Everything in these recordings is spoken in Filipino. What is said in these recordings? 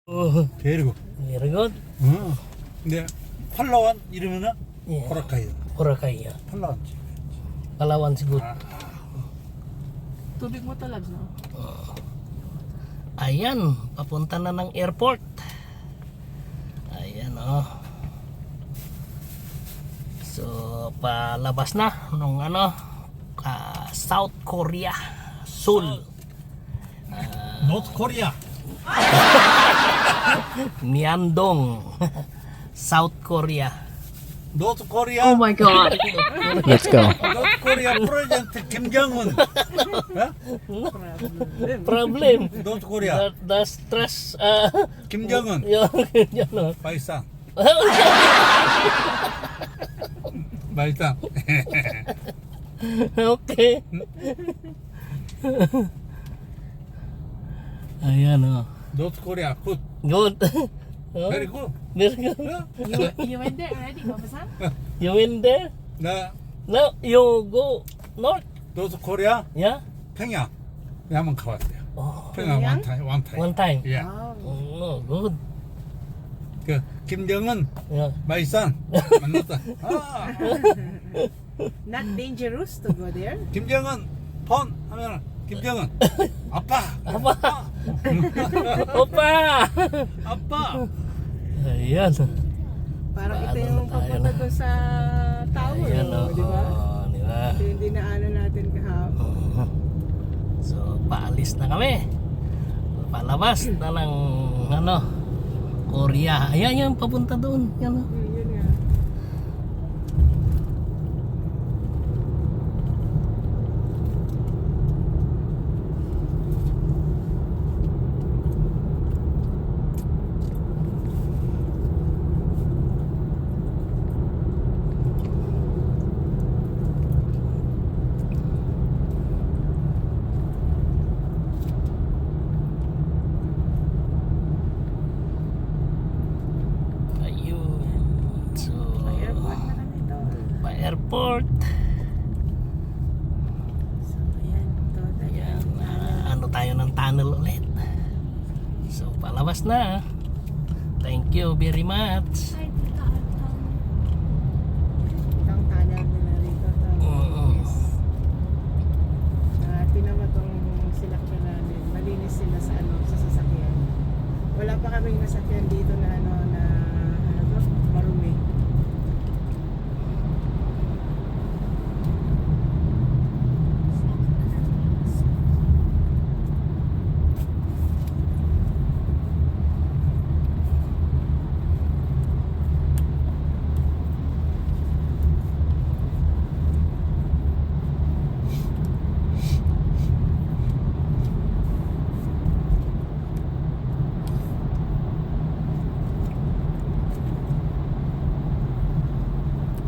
어, Very good. very good. 근데 팔라완 이러면은 예. 보라카이. Boracay. 팔라완. Palawan siguro. Tubig mo talaga, no? Ayan, papunta na ng airport. Ayan oh. So, palabas na nung South Korea, Seoul. North Korea. Myeongdong, South Korea. North Korea. Oh my God! Let's go. North Korea President Kim Jong-un. Problem. North Korea. The stress. Kim Jong-un. Yun. 바이상. 바이상. Okay. Ayan oh. North Korea food. Good. Oh, Very good. very good. You went there already, Papa-san? You in there? 나 No, you go north. North Korea Yeah? 평양. 네, 한번 가봤어요. Oh, 평양 평양? one time. one time. 예. Oh, good. 그 김정은 Yeah. 마이산 만났다. 아, Not dangerous to go there? 김정은 폰 하면 김정은 아빠. Apa? Opa! 아빠. Ayan. Parang ito Paano yung na tayo papunta na? doon sa tower, Ayan oh. di ba? Oh, di ba? Ito yung dinaanan natin kahapon. So, paalis na kami. Palabas na ng Korea. Ayan yung papunta doon. Yan oh. Yun nga. Ayun. So, Airport na kami doon. pa-airport. So, ayan. Ito, Ayan. Ano tayo ng tunnel ulit. So, palabas na. Thank you very much. Itong tunnel nila rito. Mm. Tingnan mo itong silakyan namin. Malinis sila sa sa sasakyan. Wala pa kaming nasakyan dito na marumi.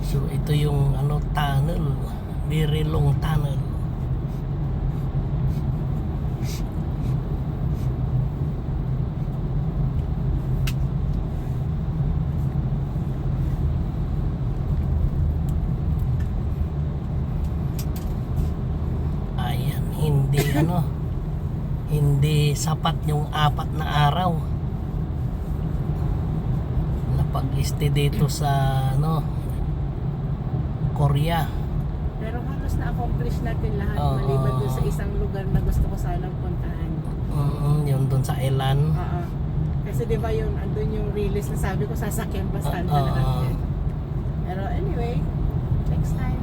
So, ito yung tunnel. Very long tunnel. Ayan, hindi hindi sapat yung 4 na araw na pag-stay dito sa Korea. Pero halos na-accomplish natin lahat Oo. maliban doon sa isang lugar na gusto ko sanang puntahan. Yun doon sa island. Oo. Kasi di ba yung andun yung release na sabi ko sasakyan pa sana Oo. natin. Pero anyway, next time.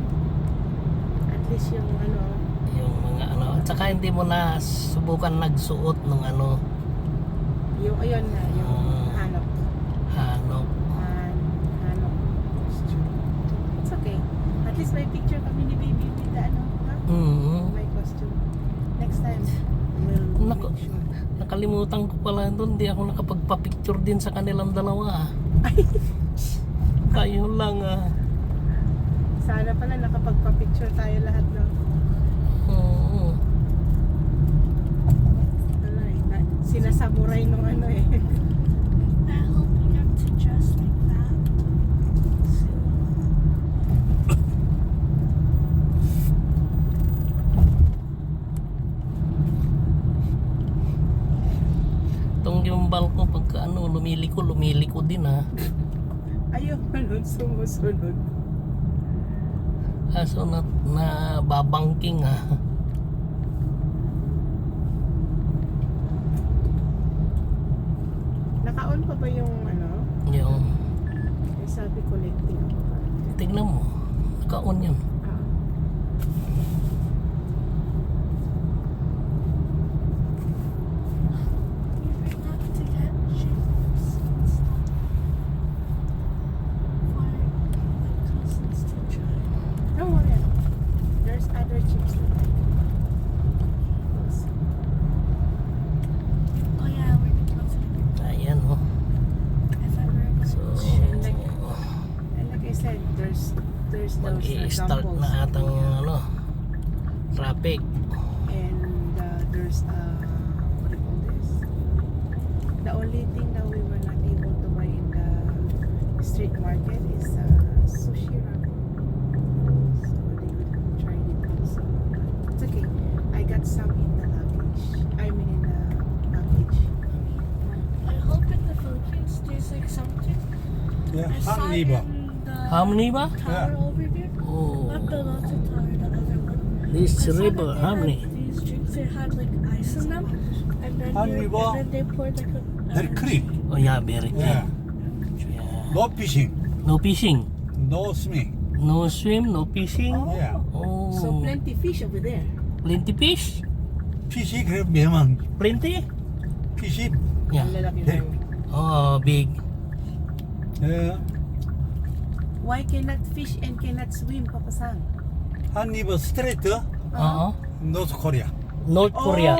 At least yung Yung mga at saka hindi mo na subukan nagsuot ng yung ayun na, yung hanok. hanok. Hanok costume. It's okay. At least may picture kami ni baby with the my costume. Next time, we'll Nako. make sure. Nakalimutan ko pala doon, hindi ako nakapagpa-picture din sa kanilang dalawa. Kayo lang Sana pala nakapagpa-picture tayo lahat, no? Oo. Wala eh. Sinasamuray nung eh. I hope you get to dress like that soon. Itong gimbal ko pagka lumiliko din ha. Ayaw pa nun sumusunod. Kaso na babangking ha. Naka-on pa ba yung ano? Yung, Yung sabi connecting ako pa. tignan mo. Naka-on yan. Ah. We forgot to get chips and stuff for my cousins to try. Don't worry. There's other chips that I can buy. Oh yeah, we're gonna go to the Ayan oh. I thought we were going So, And like I said, there's those mag-i-start examples. na atang ano, traffic. And there's what do you call this? The only thing that we were not able to buy in the street market is sushi ramen. So they would have tried it also. It's okay. I got some in the luggage. I mean in the package. I hope in the Philippines there's like something. Yeah, I saw 한 it 리버. in the How many ba? tower over there. Oh, Not the Lhasa Tower, the other one. this I saw that river, they how had many? These drinks, they had like ice in them, and then 한 리버. and then they poured like a. Very clean. Oh yeah, very clean. Yeah. Yeah. No fishing. No fishing. No swimming. No swim, no fishing. Yeah. Oh, So plenty fish over there. plenty fish. 피시 그래 매만. Plenty. 피시. Yeah. Ang lalaki Very. ng- Oh, big. 예. Why cannot fish and cannot swim, Papa Sang? 한 리버 스트레이트. Oo. 노스 코리아. North Korea.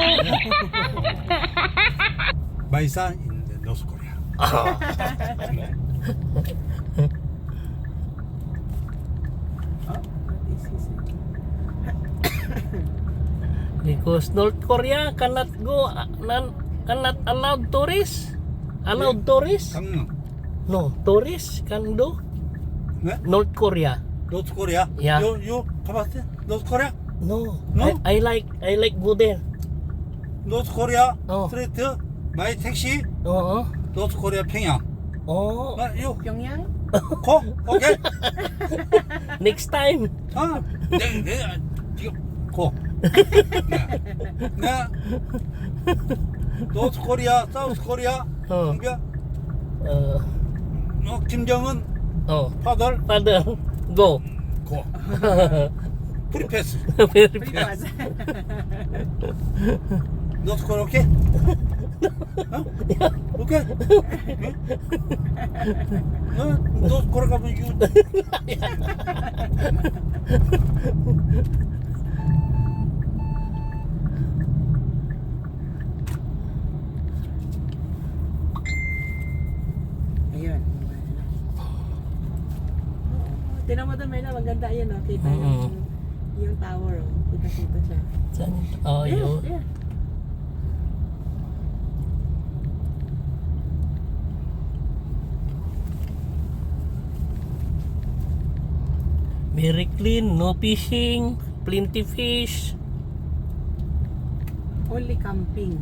My son in the North Korea. What is his Because North Korea cannot go, cannot allow tourists. Allowed tourists? 강릉. No, tourists can do. 네? North Korea. 노스 코리아. Yeah. 요 가봤어요? 노스 코리아? No. No? I like go there. 노스 코리아 어. 스트레이트. 마이 택시. Oo. 노스 코리아 평양. Oh, 아, 요 Pyongyang? 고. 오케이. next time. 아, 네, 지금 고. 네. 노스 코리아, 사우스 코리아. 어. 그러니까 Uh, 김정은 oh, 파덜 father, go. 고. 프리패스. Very Pretty fast. much. 노스 코리아 오케이? 어? 오케이? 노스 코리아 가면 이거 Ayun. Tinan mo doon, Mela, maganda yan, oh. Kita yung tower, oh. Kita-kita siya. Saan ito? Oh, Yeah, yun. yeah. Very clean, no fishing, plenty fish. Only camping.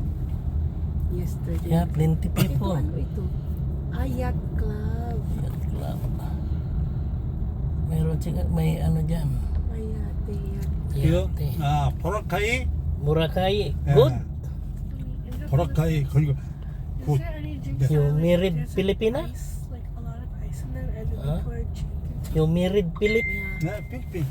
Yesterday. Yeah, plenty Ito, people. ano ito? Yacht Club. Yacht club. Meron siya, may ano dyan. May yate, yacht. 이거 Yate. 아 보라카이 Boracay. 예. Good. 보라카이 그리고 Is 굿. there any drinks? You that have, married there's, like, Filipina? ice, like a lot of ice in them, and then Huh? they pour chicken. You married Philip Yeah. 네 빙빙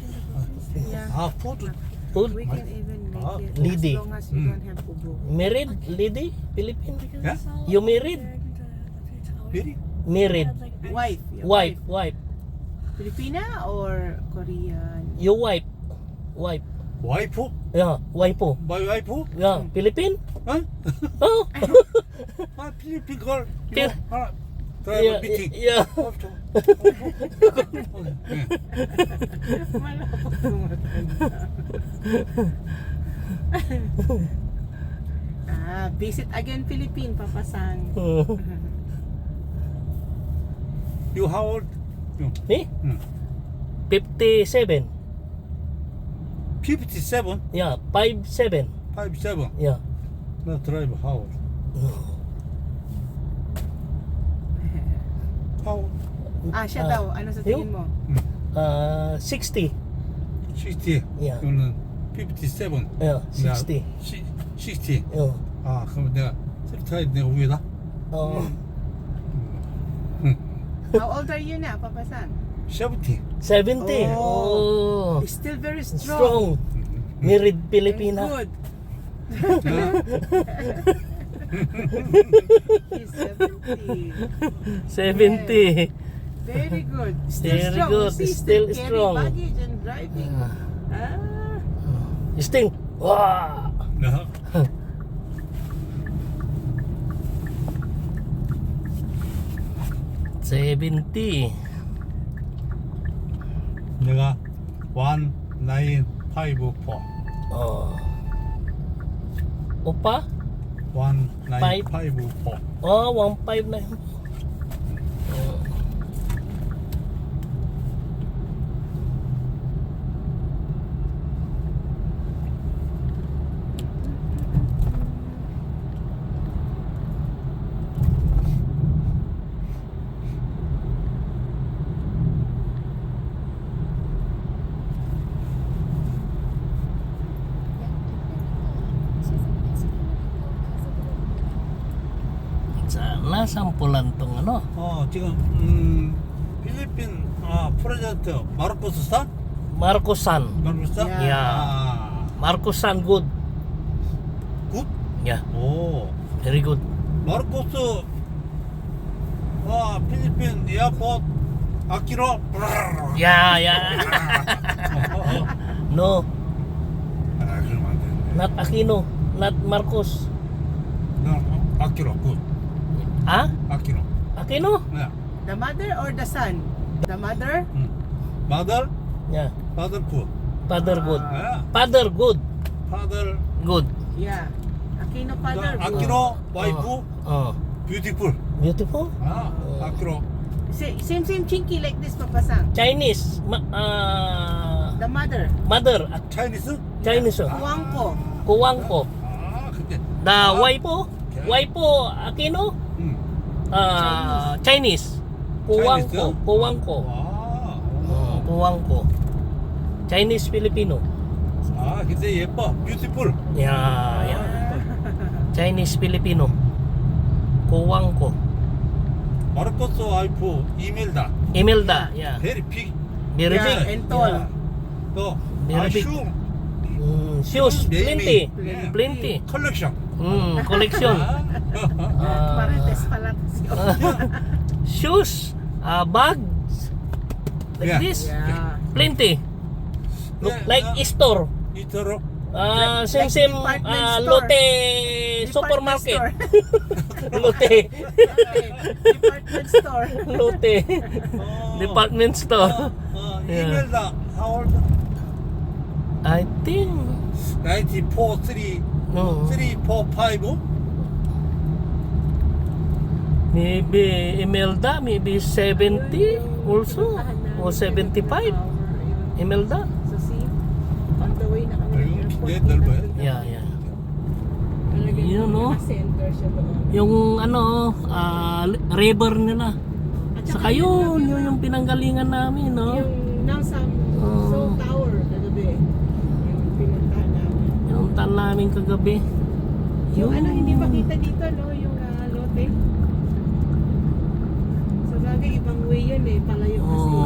Yeah. 아 푸드 food? We can even make Ah, it lady. as long as you don't have ubo. Married lady Philippine? Because Yeah? I saw You over married? there in the tower, 베리 they Married. had, like, ice. Wife. yeah, Wife. Filipina or Korean? Your wife. Wife. 와이프 Yeah, wife po. 마이 와이프 Yeah, Philippine? 어? Oh. 아 필리핀 걸 필- 이거 하나 yeah, 드라이버 미팅 yeah. 어, 저. 네. Malapot tumatanda. Visit again Philippine, Papa Sang. You how old? Me? 응. 57. 57? Yeah, 57. 57? Yeah. 나 드라이버 how old? How? Siya Ah. daw. Ano sa tingin mo? 60. 60. Yeah. 이거는 57. Yeah, 60. 60. Oh. 아, 그럼 내가 셀타에 내가 위에다. Oh. How old are you na, Papa San? 70. 70. Oh. Oh. He's still very strong. Strong. Married Pilipina. Good. He's 70. 70. Very good. Still Very strong. good. You see, Still carry strong. baggage and driving. Sting. Wow. 나 70. 내가 1954. Oh. Opa? 1954. Oh, 15 na yun. Oh. Sana sampulan tong ano. 지금 필리핀 프레젠트 마르코스산? Marcosan. 마르코스산? Yeah. Marcosan good. 굿? Yeah, 오. very good. 마르코스 필리핀 에어포트 아키로. Yeah, yeah. No, 그러면 안 되는데. not Aquino, not Marcos. 나 아키로 굿. Ah? 아키로. Aquino? 네. The mother or the son? The mother? 마더 Yeah. 파더 굿. Father good. 네. Father good. 파더 Good. Yeah. Aquino father. good. 아키로 와이프 Oh. 뷰티풀. Beautiful. 아키로. Same chinky like this, Papa San. Chinese. The mother. Mother. 차이니스? Chinese. Kuwangko. Kuwangko. 근데 The wife po, Aquino. Chinese. Kuwangko. Chinese? Kuwangko. Kuwangko. Chinese Filipino. 근데 예뻐. 뷰티풀. Yeah, yeah. Chinese Filipino. Kuwangko. 마르코스 와이프 이멜다. Imelda. Yeah. 베리 픽. Very Yeah, big. and tall. Yeah. 또 Very big. 슈 Shoes. Plenty. Yeah. Plenty. 컬렉션. Collection. Marites pala. Shoes. Bags. Like Yeah. this. Yeah. Plenty. Look Yeah, like yeah. store. 이터로. Same department store. Lotte Department supermarket. store. Lotte. Department store. Lotte. Department store. Yeah. 이멜다 how old? I think 94, 3, no. 3, 4, 5. Maybe Imelda, maybe 70 also. Or 75. Imelda. So see, on the way na kami ng Ayun, airport. hindi, dalawa yan. Yeah, yeah. Talagang Yun, no? center siya doon. Yung ano, river nila. At Saka yun yung pinanggalingan namin, no? Yung Namsam Seoul Tower kagabi. Yung pinuntahan namin. Yung tan namin kagabi. Yung ano, hindi makita dito, no? Yung lote. So, bagay, ibang way yun eh. Palayo kasi.